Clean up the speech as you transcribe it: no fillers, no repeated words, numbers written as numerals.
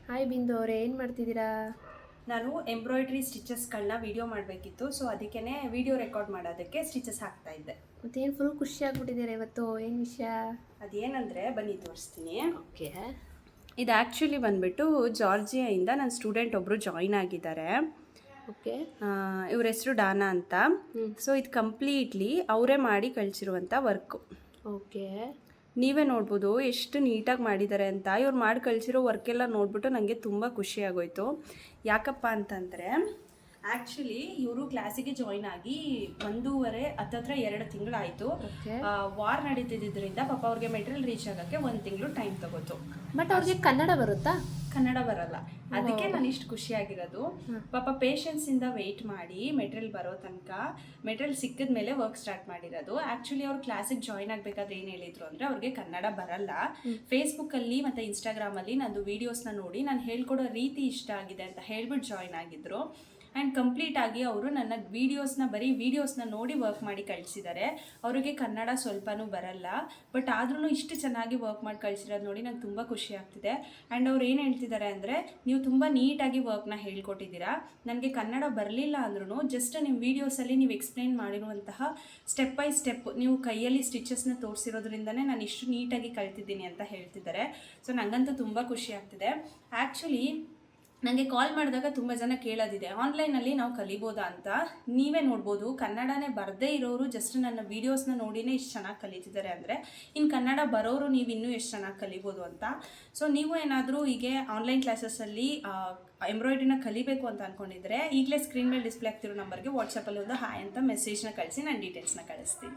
Hi ಬಿಂದು ಅವರೇ, ಏನು ಮಾಡ್ತಿದ್ದೀರಾ? ನಾನು ಎಂಬ್ರಾಯ್ಡ್ರಿ ಸ್ಟಿಚಸ್ಗಳನ್ನ ವಿಡಿಯೋ ಮಾಡಬೇಕಿತ್ತು. ಸೊ ಅದಕ್ಕೇ ವಿಡಿಯೋ ರೆಕಾರ್ಡ್ ಮಾಡೋದಕ್ಕೆ ಸ್ಟಿಚಸ್ ಹಾಕ್ತಾ ಇದ್ದೆ. ಮತ್ತೇನು ಫುಲ್ ಖುಷಿ ಆಗ್ಬಿಟ್ಟಿದ್ದೀರಾ ಇವತ್ತು? ಏನು ವಿಷಯ? ಅದೇನಂದರೆ ಬನ್ನಿ ತೋರಿಸ್ತೀನಿ. ಓಕೆ. ಇದು ಆ್ಯಕ್ಚುಲಿ ಬಂದುಬಿಟ್ಟು ಜಾರ್ಜಿಯಾಯಿಂದ ನನ್ನ ಸ್ಟೂಡೆಂಟ್ ಒಬ್ಬರು ಜಾಯಿನ್ ಆಗಿದ್ದಾರೆ. ಓಕೆ. ಇವ್ರ ಹೆಸರು ಡಾನಾ ಅಂತ. ಸೊ ಇದು ಕಂಪ್ಲೀಟ್ಲಿ ಅವರೇ ಮಾಡಿ ಕಳಿಸಿರುವಂಥ ವರ್ಕು. ಓಕೆ. ನೀವೇ ನೋಡ್ಬೋದು ಎಷ್ಟು ನೀಟಾಗಿ ಮಾಡಿದ್ದಾರೆ ಅಂತ. ಇವ್ರು ಮಾಡಿ ಕಳಿಸಿರೋ ವರ್ಕೆಲ್ಲ ನೋಡ್ಬಿಟ್ಟು ನನಗೆ ತುಂಬ ಖುಷಿ ಆಗೋಯ್ತು. ಯಾಕಪ್ಪ ಅಂತಂದರೆ ಆ್ಯಕ್ಚುಲಿ ಇವರು ಕ್ಲಾಸಿಗೆ ಜಾಯಿನ್ ಆಗಿ 1.5 ಹತ್ತತ್ರ 2 ತಿಂಗಳಾಯಿತು. ವಾರ್ ನಡೀತಿದ್ದರಿಂದ ಪಾಪ ಅವ್ರಿಗೆ ಮೆಟೀರಿಯಲ್ ರೀಚ್ ಆಗೋಕ್ಕೆ 1 ತಿಂಗಳು ಟೈಮ್ ತಗೋತು. ಬಟ್ ಅವ್ರಿಗೆ ಕನ್ನಡ ಬರುತ್ತಾ? ಕನ್ನಡ ಬರಲ್ಲ. ಅದಕ್ಕೆ ನಾನು ಇಷ್ಟು ಖುಷಿಯಾಗಿರೋದು. ಪಾಪ ಪೇಷನ್ಸಿಂದ ವೆಯ್ಟ್ ಮಾಡಿ ಮೆಟೀರಿಯಲ್ ಬರೋ ತನಕ, ಮೆಟೀರಿಯಲ್ ಸಿಕ್ಕಿದ ಮೇಲೆ ವರ್ಕ್ ಸ್ಟಾರ್ಟ್ ಮಾಡಿರೋದು. ಆ್ಯಕ್ಚುಲಿ ಅವ್ರು ಕ್ಲಾಸಿಗೆ ಜಾಯಿನ್ ಆಗಬೇಕಾದ್ರೆ ಏನು ಹೇಳಿದ್ರು ಅಂದರೆ ಅವ್ರಿಗೆ ಕನ್ನಡ ಬರಲ್ಲ. ಫೇಸ್ಬುಕ್ಕಲ್ಲಿ ಮತ್ತು ಇನ್ಸ್ಟಾಗ್ರಾಮಲ್ಲಿ ನಂದು ವೀಡಿಯೋಸ್ನ ನೋಡಿ ನಾನು ಹೇಳ್ಕೊಡೋ ರೀತಿ ಇಷ್ಟ ಆಗಿದೆ ಅಂತ ಹೇಳ್ಬಿಟ್ಟು ಜಾಯಿನ್ ಆಗಿದ್ರು. ಆ್ಯಂಡ್ ಕಂಪ್ಲೀಟಾಗಿ ಅವರು ನನ್ನ ವೀಡಿಯೋಸ್ನ ನೋಡಿ ವರ್ಕ್ ಮಾಡಿ ಕಳಿಸಿದ್ದಾರೆ. ಅವರಿಗೆ ಕನ್ನಡ ಸ್ವಲ್ಪನೂ ಬರಲ್ಲ, ಬಟ್ ಆದ್ರೂ ಇಷ್ಟು ಚೆನ್ನಾಗಿ ವರ್ಕ್ ಮಾಡಿ ಕಳಿಸಿರೋದು ನೋಡಿ ನಂಗೆ ತುಂಬ ಖುಷಿ ಆಗ್ತಿದೆ. ಆ್ಯಂಡ್ ಅವ್ರು ಏನು ಹೇಳ್ತಿದ್ದಾರೆ ಅಂದರೆ, ನೀವು ತುಂಬ ನೀಟಾಗಿ ವರ್ಕ್ನ ಹೇಳ್ಕೊಟ್ಟಿದ್ದೀರಾ, ನನಗೆ ಕನ್ನಡ ಬರಲಿಲ್ಲ ಅಂದ್ರೂ ಜಸ್ಟ್ ನಿಮ್ಮ ವೀಡಿಯೋಸಲ್ಲಿ ನೀವು ಎಕ್ಸ್ಪ್ಲೈನ್ ಮಾಡಿರುವಂತಹ ಸ್ಟೆಪ್ ಬೈ ಸ್ಟೆಪ್ ನೀವು ಕೈಯಲ್ಲಿ ಸ್ಟಿಚಸ್ನ ತೋರಿಸಿರೋದ್ರಿಂದನೇ ನಾನು ಇಷ್ಟು ನೀಟಾಗಿ ಕಲ್ತಿದ್ದೀನಿ ಅಂತ ಹೇಳ್ತಿದ್ದಾರೆ. ಸೊ ನನಗಂತೂ ತುಂಬ ಖುಷಿ ಆಗ್ತಿದೆ. ಆ್ಯಕ್ಚುಲಿ ನನಗೆ ಕಾಲ್ ಮಾಡಿದಾಗ ತುಂಬ ಜನ ಕೇಳೋದಿದೆ, ಆನ್ಲೈನಲ್ಲಿ ನಾವು ಕಲಿಬೋದಾ ಅಂತ. ನೀವೇ ನೋಡ್ಬೋದು, ಕನ್ನಡನೇ ಬರದೇ ಇರೋರು ಜಸ್ಟ್ ನನ್ನ ವೀಡಿಯೋಸ್ನ ನೋಡಿನೇ ಇಷ್ಟು ಚೆನ್ನಾಗಿ ಕಲಿತಿದ್ದಾರೆ ಅಂದರೆ ಇನ್ನು ಕನ್ನಡ ಬರೋರು ನೀವು ಇನ್ನೂ ಎಷ್ಟು ಚೆನ್ನಾಗಿ ಕಲಿಬೋದು ಅಂತ. ಸೊ ನೀವು ಏನಾದರೂ ಹೀಗೆ ಆನ್ಲೈನ್ ಕ್ಲಾಸಸ್ಸಲ್ಲಿ ಎಂಬ್ರಾಯ್ಡ್ರಿನ ಕಲಿಬೇಕು ಅಂತ ಅಂದ್ಕೊಂಡಿದ್ರೆ ಈಗಲೇ ಸ್ಕ್ರೀನ್ ಮೇಲೆ ಡಿಸ್ಪ್ಲೇ ಆಗ್ತಿರೋ ನಂಬರ್ಗೆ ವಾಟ್ಸಪ್ಪಲ್ಲಿ ಒಂದು ಹಾಯ್ ಅಂತ ಮೆಸೇಜ್ನ ಕಳಿಸಿ ನಾನು ಡೀಟೇಲ್ಸ್ನ ಕಳಿಸ್ತೀನಿ.